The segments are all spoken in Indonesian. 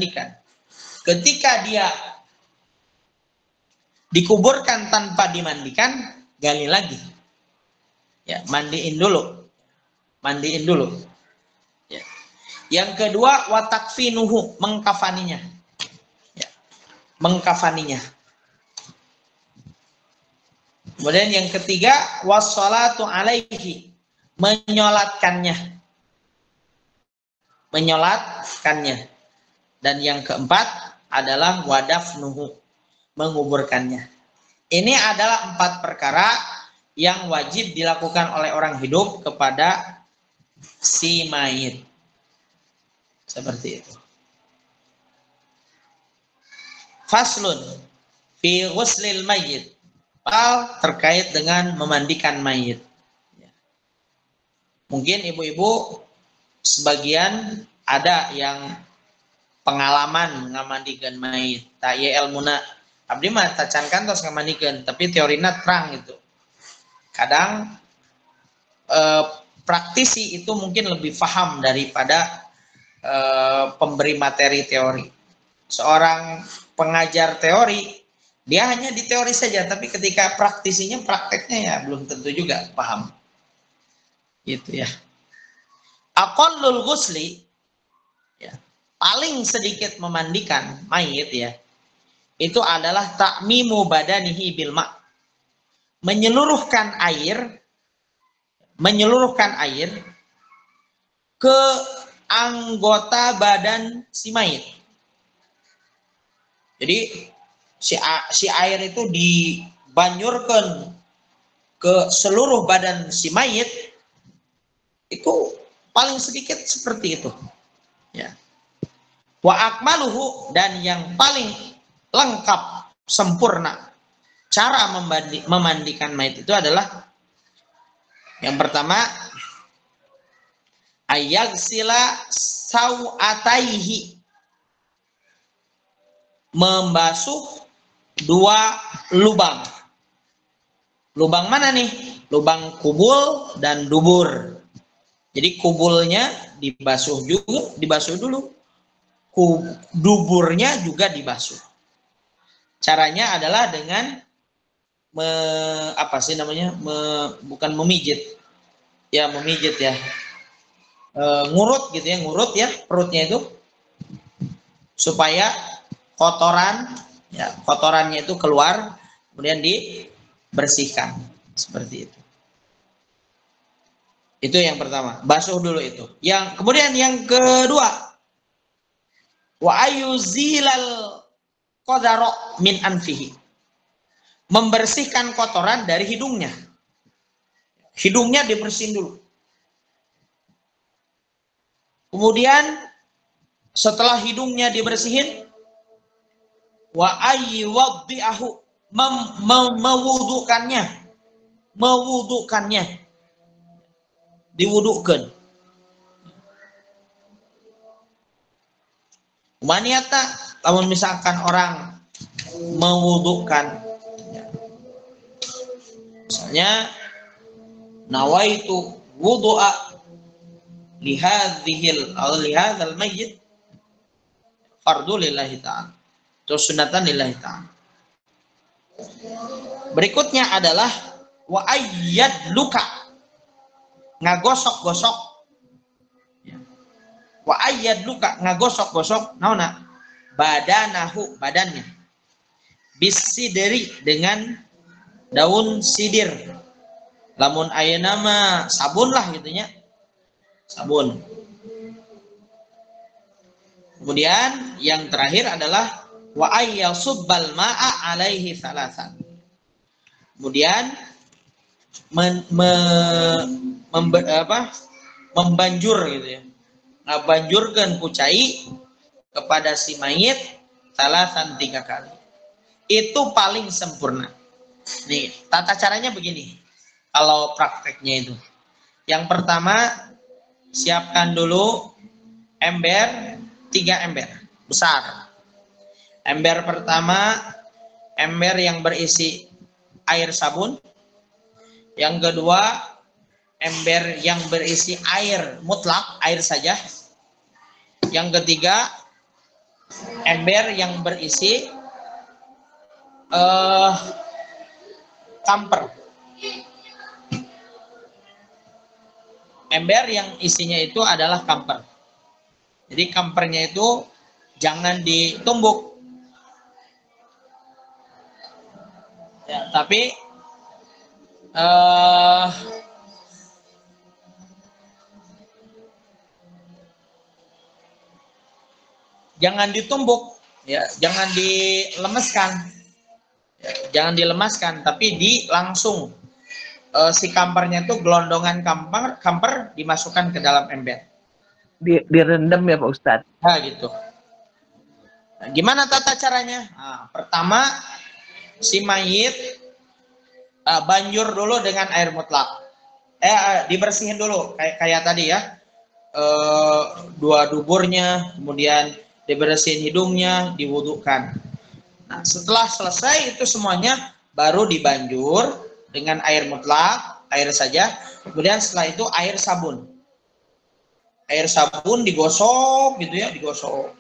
dimandikan. Ketika dia dikuburkan tanpa dimandikan, gali lagi. Ya, mandiin dulu. Mandiin dulu. Ya. Yang kedua, watakfinuhu, mengkafaninya. Ya. Mengkafaninya. Kemudian yang ketiga, wassalatu alaihi, menyolatkannya. Menyolatkannya. Dan yang keempat adalah wadafnuhu, menguburkannya. Ini adalah 4 perkara yang wajib dilakukan oleh orang hidup kepada si mayit. Seperti itu. Faslun fi ghuslil mayyit. Terkait dengan memandikan mayit. Mungkin ibu-ibu sebagian ada yang pengalaman ngamandikan mayit. Tak ye ilmuna abdi mah tacan kantos ngamandikan, tapi teorina terang itu. Kadang praktisi itu mungkin lebih paham daripada pemberi materi teori. Seorang pengajar teori, dia hanya di teori saja, tapi ketika praktisinya, prakteknya ya belum tentu juga paham. Gitu ya. Aqallul ghusli, ya, paling sedikit memandikan mayit ya, itu adalah ta'mimu badanihi bil ma'. Menyeluruhkan air ke anggota badan si mayit. Jadi si air itu dibanjurkan ke seluruh badan si mayit, itu paling sedikit seperti itu. Ya. Wa akmaluhu, dan yang paling lengkap, sempurna cara memandikan mayit itu adalah yang pertama, ayagsila sawataihi, membasuh 2 lubang. Lubang mana nih? Lubang kubul dan dubur. Jadi kubulnya dibasuh dulu. Duburnya juga dibasuh. Caranya adalah dengan bukan memijit. Ya, memijit ya. Ngurut gitu ya, ngurut ya perutnya itu. Supaya kotorannya itu keluar, kemudian dibersihkan seperti itu. Itu yang pertama, basuh dulu itu. Kemudian yang kedua, wa ayuzilal qadara min anfihi, membersihkan kotoran dari hidungnya. Hidungnya dibersihin dulu. Kemudian setelah hidungnya dibersihin, wa aywaddi'ahu, mewudukannya, diwudukan. Maniata, kalau misalkan orang mewudukan, misalnya nawaitu wudu'a lihadzal mayyit fardu lillahi ta'ala, terus sunatan lillahi ta'ala. Berikutnya adalah wa ayyad luka, ngagosok-gosok. Wa ayyad luka, ngagosok-gosok naona badanahu, badannya, bisidri, dengan daun sidir. Lamun ayeuna mah sabun lah gitunya, sabun. Kemudian yang terakhir adalah wa ayyasubbal ma'a alaihi salasan. Kemudian membanjur gitu ya, ngabanjurkeun kucai kepada si mayit salasan 3 kali. Itu paling sempurna. Nih, tata caranya begini. Kalau prakteknya itu, yang pertama, siapkan dulu ember, 3 ember besar. Ember pertama, ember yang berisi air sabun. Yang kedua, ember yang berisi air mutlak, air saja. Yang ketiga, ember yang berisi kamper. Ember yang isinya itu adalah kamper. Jadi kampernya itu jangan ditumbuk. Ya, tapi jangan ditumbuk, ya, jangan dilemeskan, ya, jangan dilemaskan, tapi langsung si kampernya itu gelondongan kamper dimasukkan ke dalam ember. Direndam ya Pak Ustadz. Nah, gitu. Nah, gimana tata caranya? Nah, pertama si mayit banjur dulu dengan air mutlak. Dibersihin dulu kayak tadi ya. Dua duburnya, kemudian dibersihin hidungnya, diwudukan. Nah, setelah selesai itu semuanya baru dibanjur dengan air mutlak, air saja. Kemudian setelah itu air sabun. Air sabun digosok gitu ya, digosok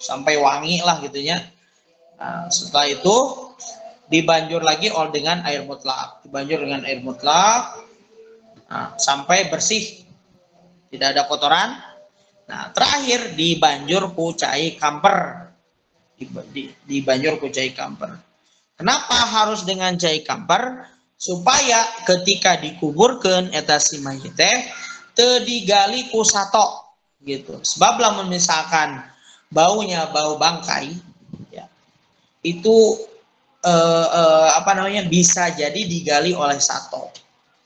sampai wangi lah gitunya. Nah, setelah itu dibanjur lagi dengan air mutlak, dibanjur dengan air mutlak, nah, sampai bersih, tidak ada kotoran. Nah, terakhir dibanjur ku cai kamper, dibanjur ku cai kamper. Kenapa harus dengan cai kamper? Supaya ketika dikuburkan eta si mayit teh teu digali ku sato gitu. Sebab lamun misalkan baunya bau bangkai ya, itu bisa jadi digali oleh sato,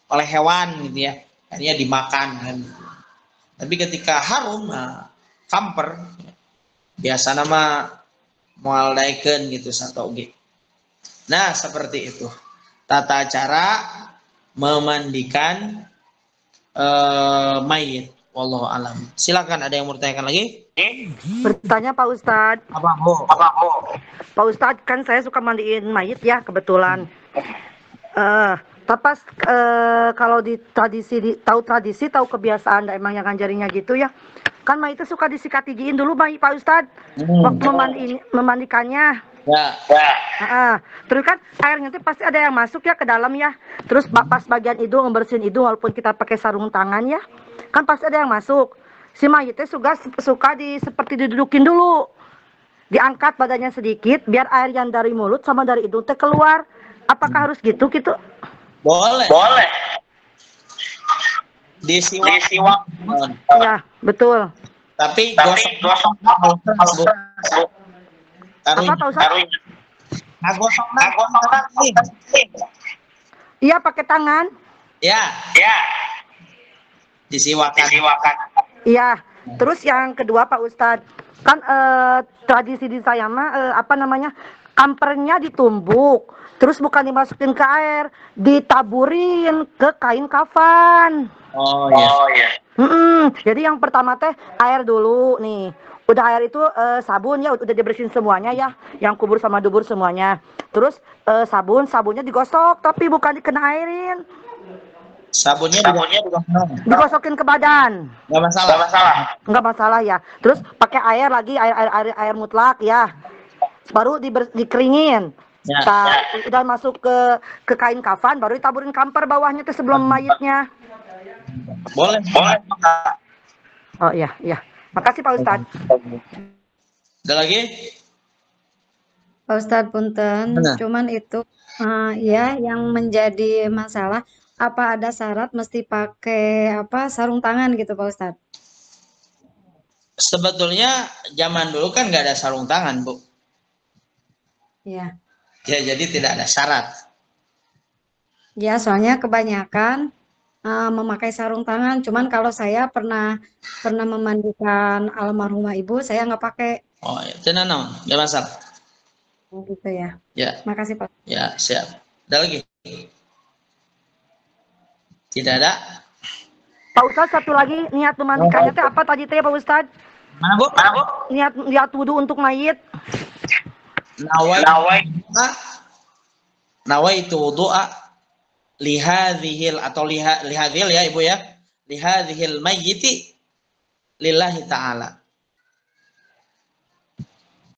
oleh hewan gitu ya, akhirnya dimakan kan. Tapi ketika harum, nah, kamper biasa nama moal daeken gitu sato ge. Nah, seperti itu tata cara memandikan mayit. Wallahu alam. Silakan, ada yang mau ditanyakan lagi? Bertanya Pak Ustadz. Apa Bu? Pak Ustadz, kan saya suka mandiin mayit ya kebetulan. Tapi kalau di tradisi, tahu kebiasaan emang yang ngajarinya gitu ya. Kan mayit itu suka disikat gigiin dulu Pak Ustadz. Waktu memandikannya. Ya. Terus kan airnya itu pasti ada yang masuk ya ke dalam ya. Terus pas bagian hidung, ngebersihin hidung walaupun kita pakai sarung tangan ya. Kan pasti ada yang masuk. Si mayitnya suka seperti didudukin dulu. Diangkat badannya sedikit biar air yang dari mulut sama dari hidung teh keluar. Apakah harus gitu? Boleh. Disiwak. Ya, betul. Tapi gosok. Apa Pak Ustadz? Gosok. Iya, pakai tangan. Ya. Disiwakan. Iya. Terus yang kedua Pak Ustadz, kan tradisi di saya mah kampernya ditumbuk, terus bukan dimasukin ke air, ditaburin ke kain kafan. Oh iya. Jadi yang pertama teh air dulu nih. Udah air itu sabun ya, udah dibersihin semuanya ya, yang kubur sama dubur semuanya. Terus sabunnya digosok tapi bukan dikena airin. Sabunnya digosokin ke badan. Nggak masalah ya. Terus pakai air lagi, air mutlak ya. Baru dikeringin. Ya. Udah masuk ke kain kafan, baru ditaburin kamper bawahnya tuh sebelum mayitnya. Boleh. Oh iya. Makasih Pak Ustadz. Ada lagi? Pak Ustadz punten, cuman itu ya yang menjadi masalah, apa ada syarat mesti pakai sarung tangan gitu Pak Ustadz? Sebetulnya zaman dulu kan nggak ada sarung tangan Bu. Iya. Ya, jadi tidak ada syarat. Ya, soalnya kebanyakan memakai sarung tangan. Cuman kalau saya pernah memandikan almarhumah ibu, saya nggak pakai. Oh ya, tenang, nggak masalah. Oh, gitu ya. Ya. Makasih Pak. Ya, siap. Ada lagi? Tidak ada. Pak Ustadz, satu lagi, niat memandikannya teh apa tadi teh Pak Ustadz? Mana Bu? Niat wudu untuk mayit. Nawaitu wudu'a lihadhil ya Ibu ya, lihadhil mayyiti lillahi ta'ala.